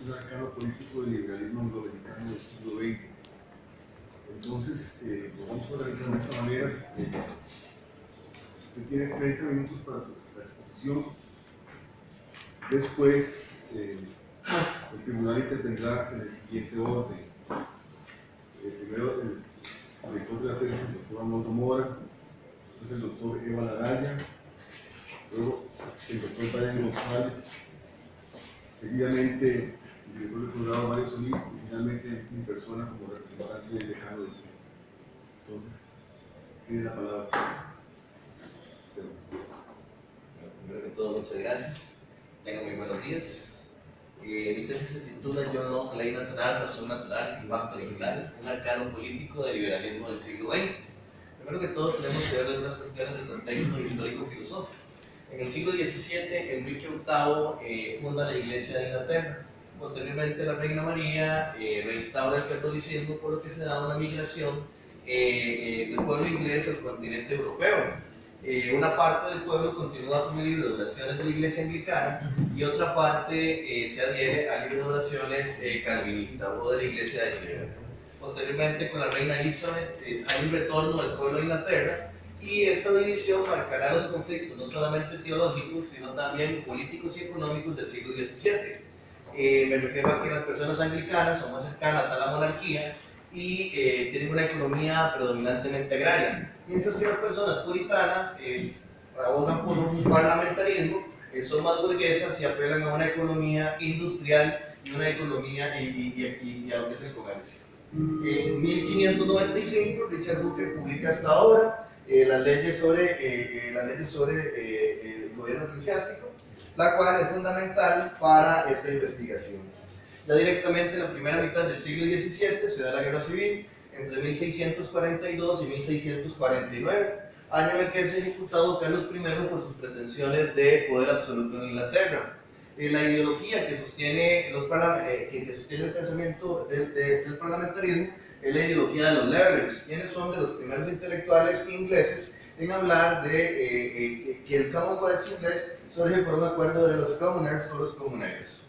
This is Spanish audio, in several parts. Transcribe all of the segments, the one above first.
un arcano político del liberalismo angloamericano del siglo XX. Entonces, lo vamos a organizar de esta manera. Usted tiene 30 minutos para su exposición. Después, el tribunal intervendrá en el siguiente orden. Primero, el director de la tesis, el doctor Arnoldo Mora, después el doctor Eva Laraya, luego el doctor Brian González, seguidamente el director del programa Mario Solís y finalmente mi persona como representante del decano del CEN. Entonces, tiene la palabra. Primero que todo, muchas gracias. Tengan muy buenos días. Mi tesis se titula John Locke, Ley Natural, Razón Natural y Pacto Original, un arcano político del liberalismo del siglo XX. Primero que todo, tenemos que ver algunas cuestiones del contexto histórico-filosófico. En el siglo XVII, Enrique VIII funda la Iglesia de Inglaterra. Posteriormente, la Reina María reinstaura el catolicismo, por lo que se da una migración del pueblo inglés al continente europeo. Una parte del pueblo continúa con el libro de oraciones de la Iglesia Anglicana y otra parte se adhiere al libro de oraciones calvinista o de la Iglesia de Ginebra. Posteriormente, con la reina Elizabeth, hay un retorno del pueblo de Inglaterra y esta división marcará los conflictos no solamente teológicos, sino también políticos y económicos del siglo XVII. Me refiero a que las personas anglicanas son más cercanas a la monarquía y tienen una economía predominantemente agraria, mientras que las personas puritanas abogan por un parlamentarismo, son más burguesas y apelan a una economía industrial y una economía y a lo que es el comercio. En 1595 Richard Hooker publica esta obra, las leyes sobre el gobierno eclesiástico, la cual es fundamental para esta investigación. Ya directamente en la primera mitad del siglo XVII se da la guerra civil entre 1642 y 1649, año en el que es ejecutado Carlos I por sus pretensiones de poder absoluto en Inglaterra. La ideología que sostiene el pensamiento del parlamentarismo es la ideología de los Levelers, quienes son de los primeros intelectuales ingleses en hablar de que el Commonwealth inglés surge por un acuerdo de los Commoners o los comuneros.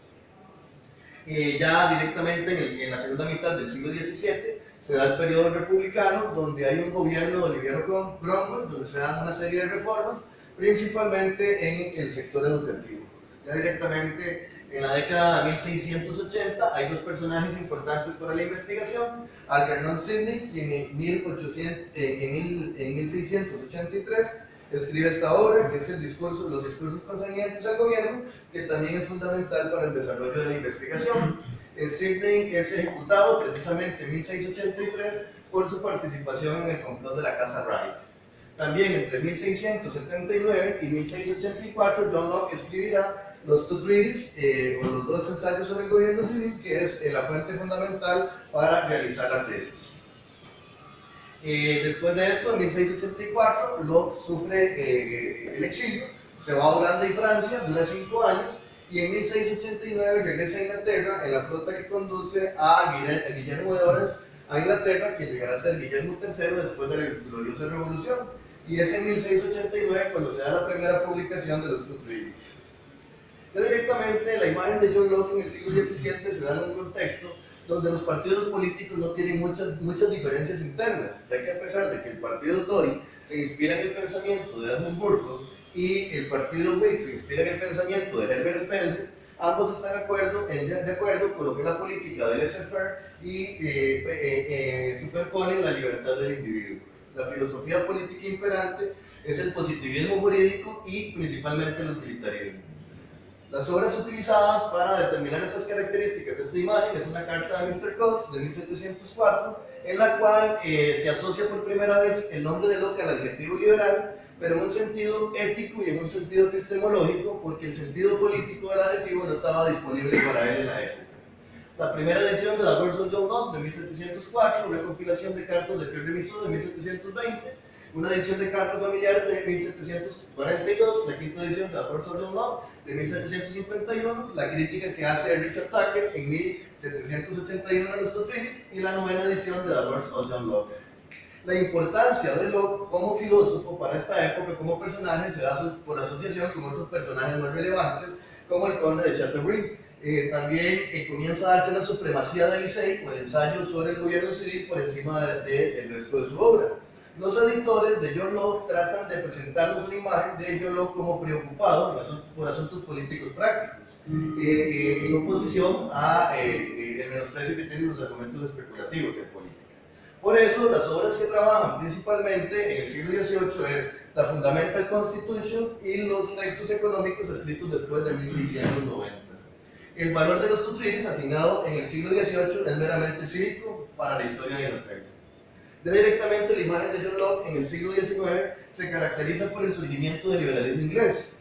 Ya directamente en la segunda mitad del siglo XVII se da el periodo republicano, donde hay un gobierno de Oliviero Cromwell, donde se dan una serie de reformas, principalmente en el sector educativo. Ya directamente en la década de 1680 hay dos personajes importantes para la investigación: Algernon Sidney, quien en 1683 escribe esta obra, que es los discursos concernientes al gobierno, que también es fundamental para el desarrollo de la investigación. Sidney es ejecutado precisamente en 1683 por su participación en el complot de la Casa Wright. También entre 1679 y 1684 John Locke escribirá los Two Treatises, o los dos ensayos sobre el gobierno civil, que es la fuente fundamental para realizar la tesis. Después de esto, en 1684, Locke sufre el exilio, se va a Holanda y Francia, dura 5 años, y en 1689 regresa a Inglaterra en la flota que conduce a Guillermo de Orange a Inglaterra, quien llegará a ser Guillermo III después de la gloriosa revolución, y es en 1689 cuando se da la primera publicación de los Two Treatises. Ya directamente la imagen de John Locke en el siglo XVII se da en un contexto donde los partidos políticos no tienen muchas diferencias internas, ya que a pesar de que el partido Tory se inspira en el pensamiento de Edmund Burke y el partido Whig se inspira en el pensamiento de Herbert Spencer, ambos están de acuerdo con lo que es la política del laissez-faire y superponen la libertad del individuo. La filosofía política imperante es el positivismo jurídico y principalmente el utilitarismo. Las obras utilizadas para determinar esas características de esta imagen es una carta de Mr. Coase de 1704, en la cual se asocia por primera vez el nombre de Locke al adjetivo liberal, pero en un sentido ético y en un sentido epistemológico, porque el sentido político del adjetivo no estaba disponible para él en la época. La primera edición de The Works of John Locke de 1704, una compilación de cartas de Pierre de Misson de 1720, una edición de cartas familiares de 1742, la quinta edición de The Works of John Locke de 1751, la crítica que hace Richard Tucker en 1781 de los Two Treatises y la novena edición de The Works of John Locke. La importancia de Locke como filósofo para esta época, como personaje, se da por asociación con otros personajes más relevantes, como el conde de Chateaubriand, También comienza a darse la supremacía del Licey, o el ensayo sobre el gobierno civil por encima del resto de su obra. Los editores de John Locke tratan de presentarnos una imagen de John Locke como preocupado por asuntos políticos prácticos, en oposición a el menosprecio que tienen los argumentos especulativos en política. Por eso, las obras que trabajan principalmente en el siglo XVIII es la Fundamental Constitution y los textos económicos escritos después de 1690. El valor de los two treaties asignado en el siglo XVIII es meramente cívico para la historia de Inglaterra. Ya directamente la imagen de John Locke en el siglo XIX se caracteriza por el surgimiento del liberalismo inglés.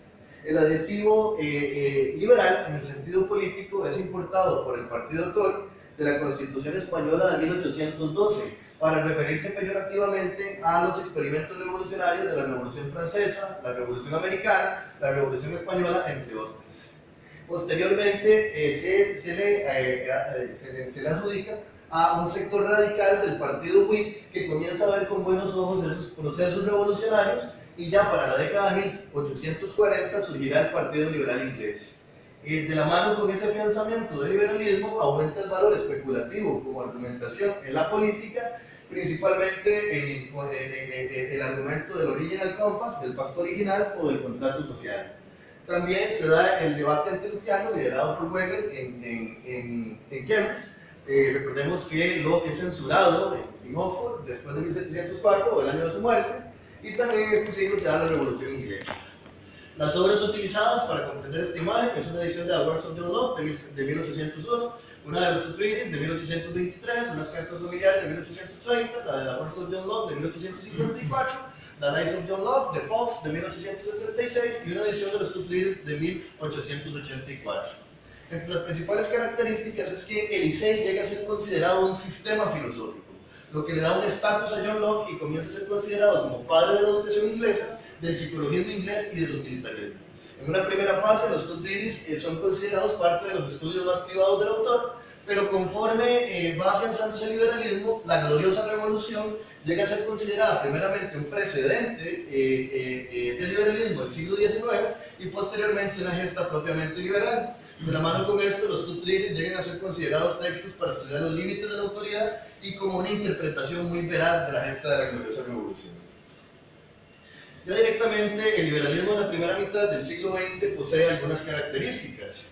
El adjetivo liberal en el sentido político es importado por el partido Tory de la Constitución Española de 1812 para referirse peyorativamente a los experimentos revolucionarios de la Revolución Francesa, la Revolución Americana, la Revolución Española, entre otras. Posteriormente se le adjudica a un sector radical del partido Whig que comienza a ver con buenos ojos esos procesos revolucionarios, y ya para la década de 1840 surgirá el Partido Liberal Inglés. De la mano con ese afianzamiento del liberalismo aumenta el valor especulativo como argumentación en la política, principalmente el argumento del original compact, del pacto original o del contrato social. También se da el debate antiluciano liderado por Weber en Cambridge. Recordemos que Locke es censurado en Oxford después de 1704, o el año de su muerte, y también en este siglo se da la Revolución Inglesa. Las obras utilizadas para comprender esta imagen es una edición de The Works of John Locke de 1801, una de los two treaties de 1823, unas cartas familiares de 1830, la de The Works of John Locke de 1854, The Lives of John Locke de Fox de 1876 y una edición de los two treaties de 1884. Entre las principales características es que el Licey llega a ser considerado un sistema filosófico, lo que le da un estatus a John Locke y comienza a ser considerado como padre de la educación inglesa, del psicologismo inglés y del utilitarismo. En una primera fase, los two treaties son considerados parte de los estudios más privados del autor, pero conforme va afianzándose el liberalismo, la gloriosa revolución llega a ser considerada primeramente un precedente del liberalismo del siglo XIX y posteriormente una gesta propiamente liberal. De la mano con esto, los two treaties llegan a ser considerados textos para estudiar los límites de la autoridad y como una interpretación muy veraz de la gesta de la gloriosa revolución. Ya directamente, el liberalismo en la primera mitad del siglo XX posee algunas características.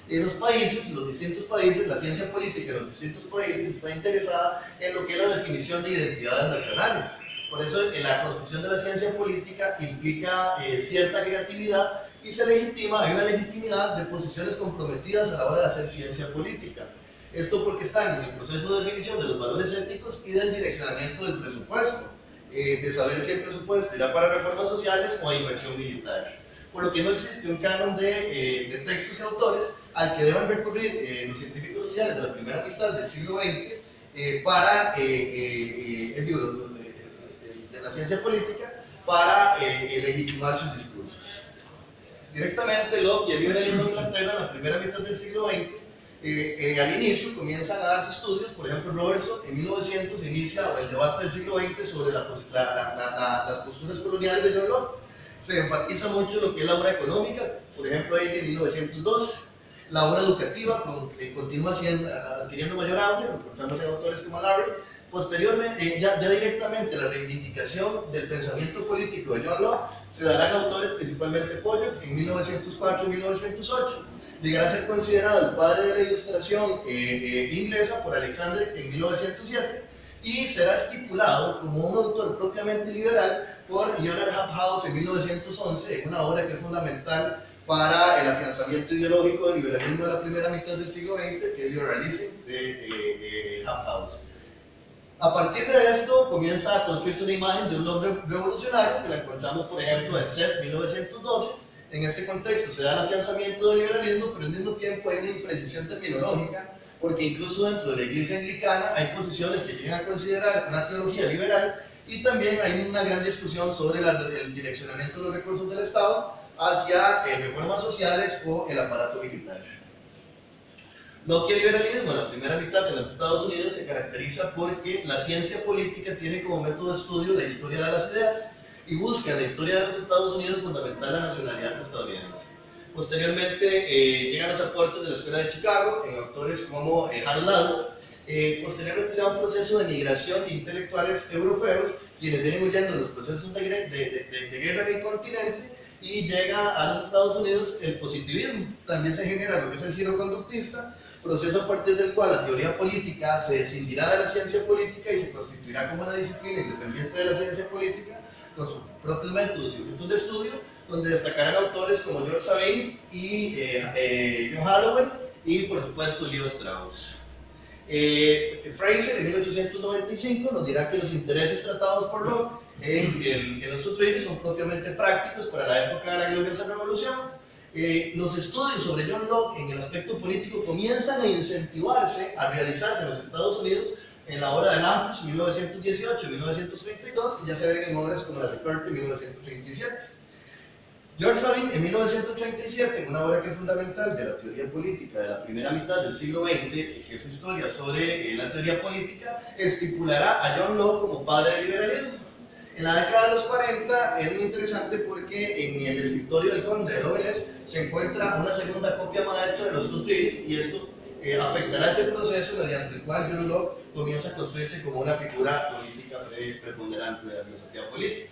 En los distintos países, la ciencia política de los distintos países está interesada en lo que es la definición de identidades nacionales. Por eso, la construcción de la ciencia política implica cierta creatividad y hay una legitimidad de posiciones comprometidas a la hora de hacer ciencia política. Esto porque están en el proceso de definición de los valores éticos y del direccionamiento del presupuesto, de saber si el presupuesto irá para reformas sociales o a inversión militar. Por lo que no existe un canon de textos y autores al que deban recurrir los científicos sociales de la primera mitad del siglo XX para de la ciencia política para legitimar sus discursos. Directamente, Locke y el liberalismo en Inglaterra en la primera mitad del siglo XX, al inicio comienzan a darse estudios. Por ejemplo, Robertson en 1900 inicia el debate del siglo XX sobre las posturas coloniales de John Locke. Se enfatiza mucho lo que es la obra económica, por ejemplo, ahí en 1912. La obra educativa continúa adquiriendo mayor auge, lo encontramos en autores como Larry. Posteriormente, ya directamente la reivindicación del pensamiento político de John Locke se darán autores, principalmente Pollock en 1904 y 1908. Llegará a ser considerado el padre de la ilustración inglesa por Alexander en 1907 y será estipulado como un autor propiamente liberal por Leonard Hobhouse en 1911, en una obra que es fundamental para el afianzamiento ideológico del liberalismo de la primera mitad del siglo XX, que es Liberalism de Hobhouse. A partir de esto comienza a construirse una imagen de un hombre revolucionario, que la encontramos por ejemplo en Seth 1912. En este contexto se da el afianzamiento del liberalismo, pero al mismo tiempo hay una imprecisión terminológica, porque incluso dentro de la iglesia anglicana hay posiciones que llegan a considerar una teología liberal, y también hay una gran discusión sobre el direccionamiento de los recursos del Estado hacia reformas sociales o el aparato militar. Locke y el liberalismo en la primera mitad en los Estados Unidos se caracteriza porque la ciencia política tiene como método de estudio la historia de las ideas y busca en la historia de los Estados Unidos fundamentar la nacionalidad estadounidense. Posteriormente llegan los aportes de la Escuela de Chicago en autores como Harold Ladle. Posteriormente se da un proceso de migración de intelectuales europeos quienes vienen huyendo de los procesos de guerra en el continente, y llega a los Estados Unidos el positivismo. También se genera lo que es el giro conductista, proceso a partir del cual la teoría política se escindirá de la ciencia política y se constituirá como una disciplina independiente de la ciencia política, con sus propios métodos y objetos de estudio, donde destacarán autores como George Sabin y John Holloway, y por supuesto Leo Strauss. Fraser en 1895 nos dirá que los intereses tratados por Locke en los two treaties son propiamente prácticos para la época de la gloriosa revolución. Los estudios sobre John Locke en el aspecto político comienzan a incentivarse, a realizarse en los Estados Unidos en la obra de Lamprey, 1918 y 1932, y ya se ven en obras como la de Curtin, 1937. George Sabin, en 1937, en una obra que es fundamental de la teoría política de la primera mitad del siglo XX, que es su historia sobre la teoría política, estipulará a John Locke como padre del liberalismo. En la década de los 40 es muy interesante porque en el escritorio del conde de Lovelace se encuentra una segunda copia maestra de los two treaties, y esto afectará ese proceso mediante el cual John Locke comienza a construirse como una figura política preponderante de la filosofía política.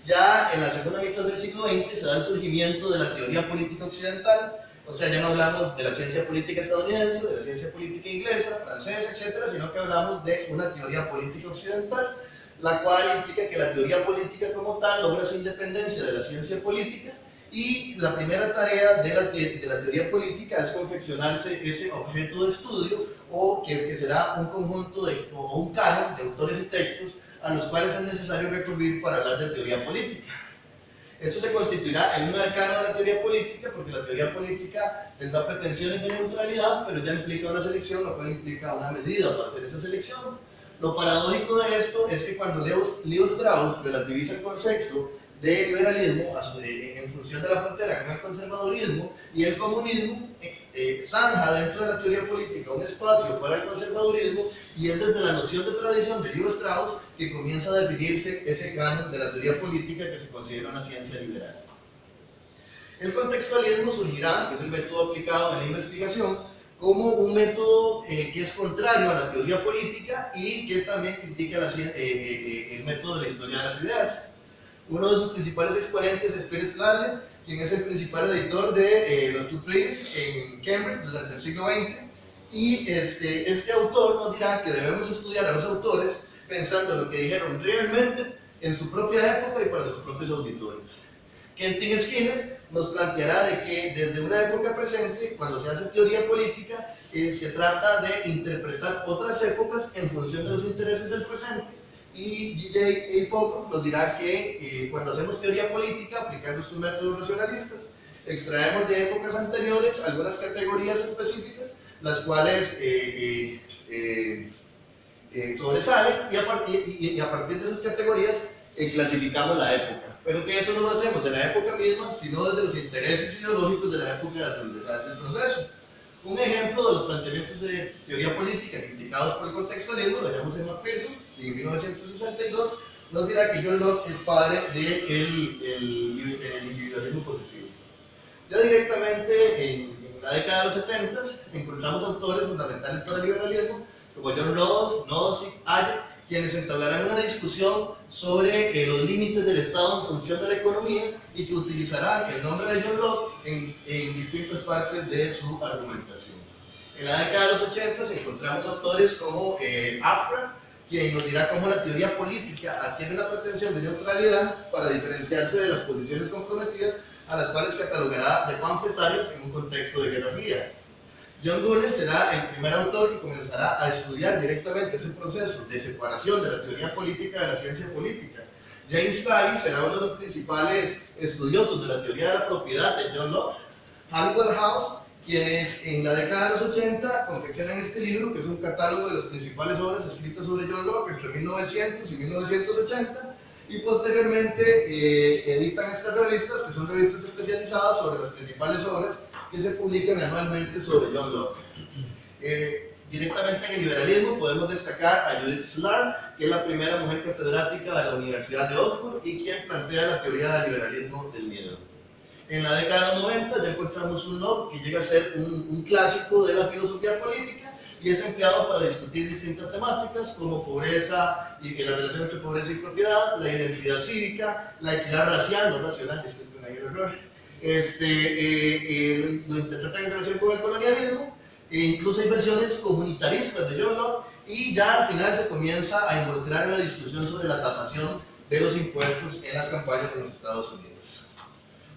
Ya en la segunda mitad del siglo XX se da el surgimiento de la teoría política occidental, o sea, ya no hablamos de la ciencia política estadounidense, de la ciencia política inglesa, francesa, etcétera, sino que hablamos de una teoría política occidental, la cual implica que la teoría política como tal logra su independencia de la ciencia política, y la primera tarea de la teoría política es confeccionarse ese objeto de estudio, o que será un conjunto o un canon de autores y textos a los cuales es necesario recurrir para hablar de teoría política. Esto se constituirá en un arcano de la teoría política, porque la teoría política tendrá pretensiones de neutralidad, pero ya implica una selección, lo cual implica una medida para hacer esa selección. Lo paradójico de esto es que cuando Leo Strauss relativiza el concepto de liberalismo en función de la frontera con el conservadurismo y el comunismo, zanja dentro de la teoría política un espacio para el conservadurismo, y es desde la noción de tradición de Leo Strauss que comienza a definirse ese canon de la teoría política que se considera una ciencia liberal. El contextualismo surgirá, que es el método aplicado en la investigación, como un método que es contrario a la teoría política y que también critica el método de la historia de las ideas. Uno de sus principales exponentes es Peter Sladden, quien es el principal editor de los two treaties en Cambridge durante el siglo XX, y este autor nos dirá que debemos estudiar a los autores pensando en lo que dijeron realmente en su propia época y para sus propios auditorios. Kentin Skinner nos planteará de que desde una época presente, cuando se hace teoría política, se trata de interpretar otras épocas en función de los intereses del presente. Y J.A. Pocock nos dirá que cuando hacemos teoría política, aplicando estos métodos racionalistas, extraemos de épocas anteriores algunas categorías específicas, las cuales sobresalen, y a partir de esas categorías clasificamos la época. Pero que eso no lo hacemos en la época misma, sino desde los intereses ideológicos de la época donde se hace el proceso. Un ejemplo de los planteamientos de teoría política criticados por el contextualismo lo hallamos en Macpherson, y en 1962 nos dirá que John Locke es padre del individualismo posesivo. Ya directamente en la década de los 70 encontramos autores fundamentales para el liberalismo como John Rawls, Nozick, Hayek, quienes entablarán una discusión sobre los límites del Estado en función de la economía, y que utilizarán el nombre de John Locke en distintas partes de su argumentación. En la década de los 80 encontramos autores como Afra, quien nos dirá cómo la teoría política adquiere una pretensión de neutralidad para diferenciarse de las posiciones comprometidas, a las cuales catalogará de panfletarios en un contexto de Guerra Fría. John Dewey será el primer autor que comenzará a estudiar directamente ese proceso de separación de la teoría política de la ciencia política. James Staley será uno de los principales estudiosos de la teoría de la propiedad de John Locke. Halliwell House, quienes en la década de los 80 confeccionan este libro, que es un catálogo de las principales obras escritas sobre John Locke entre 1900 y 1980, y posteriormente editan estas revistas, que son revistas especializadas sobre las principales obras que se publican anualmente sobre John Locke. Directamente en el liberalismo podemos destacar a Judith Shklar, que es la primera mujer catedrática de la Universidad de Oxford y quien plantea la teoría del liberalismo del miedo. En la década de los 90 ya encontramos un Locke que llega a ser un clásico de la filosofía política y es empleado para discutir distintas temáticas como pobreza y la relación entre pobreza y propiedad, la identidad cívica, la equidad racial, no racional, disculpen ahí el error, lo interpretan en relación con el colonialismo, e incluso hay versiones comunitaristas de John Locke, y ya al final se comienza a involucrar en la discusión sobre la tasación de los impuestos en las campañas de los Estados Unidos.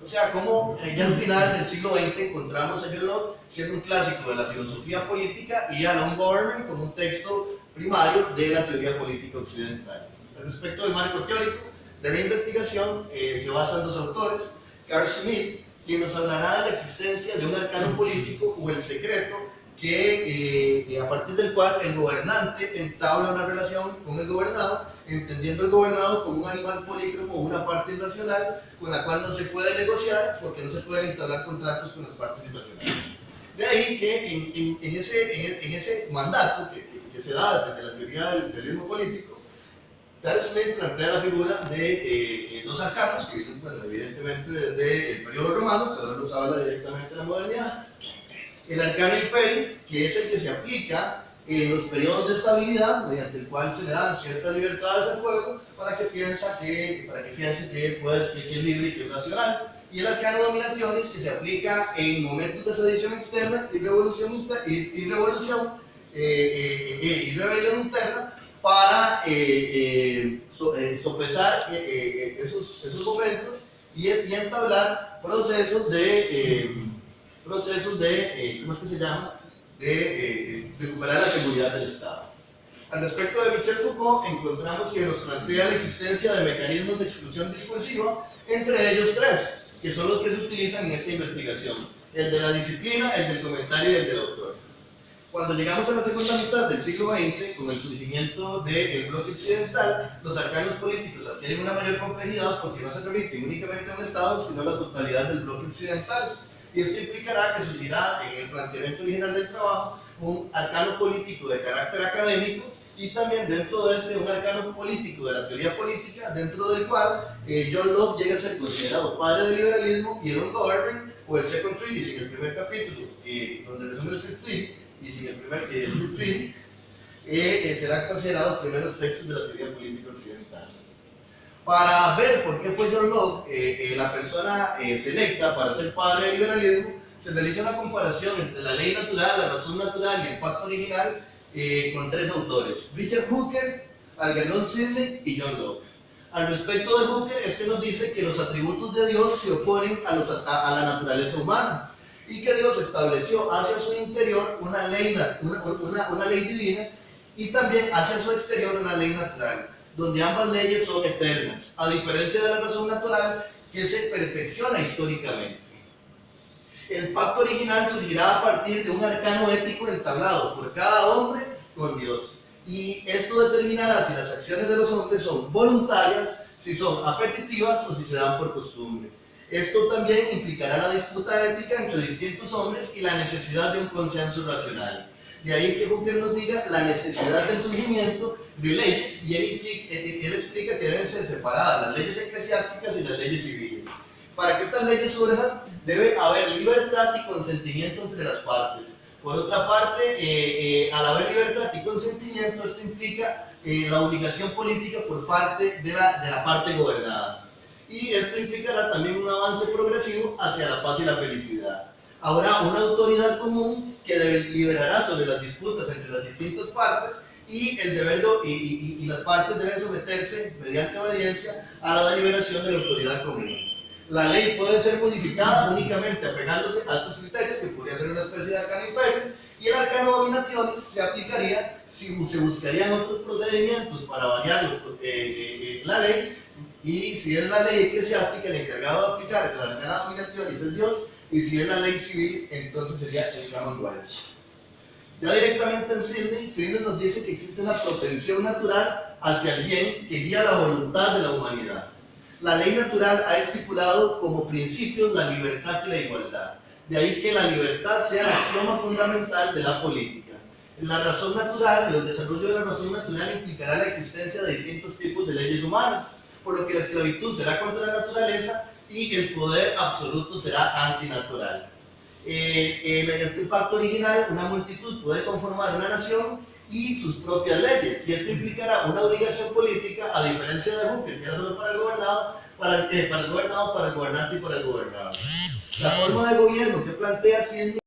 O sea, como ya al final del siglo XX encontramos a John Locke siendo un clásico de la filosofía política y a Long Government como un texto primario de la teoría política occidental. Respecto del marco teórico de la investigación, se basa en dos autores, Carl Schmitt, quien nos hablará de la existencia de un arcano político o el secreto a partir del cual el gobernante entabla una relación con el gobernado, entendiendo el gobernado como un animal polícromo o una parte irracional con la cual no se puede negociar porque no se pueden entablar contratos con las partes irracionales. De ahí que en ese mandato que se da desde la teoría del realismo político, Carl Schmitt plantea la figura de dos arcanos que vienen, bueno, evidentemente desde el periodo romano, pero él nos habla directamente de la modernidad. El arcano imperio, que es el que se aplica en los periodos de estabilidad, mediante el cual se le dan ciertas libertades al pueblo para que piense que es libre y que es racional. Y el arcano dominationis, que se aplica en momentos de sedición externa y rebelión interna para sopesar esos momentos y entablar procesos de ¿cómo es que se llama?, de recuperar la seguridad del Estado. Al respecto de Michel Foucault, encontramos que nos plantea la existencia de mecanismos de exclusión discursiva, entre ellos tres, que son los que se utilizan en esta investigación: el de la disciplina, el del comentario y el del autor. Cuando llegamos a la segunda mitad del siglo XX, con el surgimiento del bloque occidental, los arcanos políticos adquieren una mayor complejidad porque no se remiten únicamente a un Estado, sino a la totalidad del bloque occidental. Y esto implicará que surgirá en el planteamiento original del trabajo un arcano político de carácter académico y también dentro de este un arcano político de la teoría política, dentro del cual John Locke llega a ser considerado padre del liberalismo y el Long Government, o el Second Treaty sin el primer capítulo, donde resume el First Treaty, y sin el primer First Treaty, serán considerados los primeros textos de la teoría política occidental. Para ver por qué fue John Locke la persona selecta para ser padre del liberalismo, se realiza una comparación entre la ley natural, la razón natural y el pacto original con tres autores: Richard Hooker, Algernon Sidney y John Locke. Al respecto de Hooker, este nos dice que los atributos de Dios se oponen a la naturaleza humana y que Dios estableció hacia su interior una ley divina y también hacia su exterior una ley natural, donde ambas leyes son eternas, a diferencia de la razón natural que se perfecciona históricamente. El pacto original surgirá a partir de un arcano ético entablado por cada hombre con Dios, y esto determinará si las acciones de los hombres son voluntarias, si son apetitivas o si se dan por costumbre. Esto también implicará la disputa ética entre distintos hombres y la necesidad de un consenso racional. De ahí que Hooker nos diga la necesidad del surgimiento de leyes, y él explica que deben ser separadas las leyes eclesiásticas y las leyes civiles. Para que estas leyes surjan, debe haber libertad y consentimiento entre las partes. Por otra parte, al haber libertad y consentimiento, esto implica la obligación política por parte de la parte gobernada. Y esto implicará también un avance progresivo hacia la paz y la felicidad. Habrá una autoridad común que deliberará sobre las disputas entre las distintas partes y las partes deben someterse mediante obediencia a la deliberación de la autoridad común. La ley puede ser modificada únicamente apegándose a estos criterios, que podría ser una especie de arcano imperio, y el arcano dominationis se aplicaría si se buscarían otros procedimientos para variar la ley, y si es la ley eclesiástica el encargado de aplicar el arcano dominationis es Dios, y si es la ley civil, entonces sería el Commonwealth. Ya directamente en Sidney nos dice que existe una propensión natural hacia el bien que guía la voluntad de la humanidad. La ley natural ha estipulado como principios la libertad y la igualdad. De ahí que la libertad sea el axioma fundamental de la política. La razón natural y el desarrollo de la razón natural implicará la existencia de distintos tipos de leyes humanas, por lo que la esclavitud será contra la naturaleza y el poder absoluto será antinatural. Mediante un pacto original, una multitud puede conformar una nación y sus propias leyes, y esto implicará una obligación política, a diferencia de Hooker, que era solo para el gobernado, para el gobernante y para el gobernado. La forma de gobierno que plantea sí es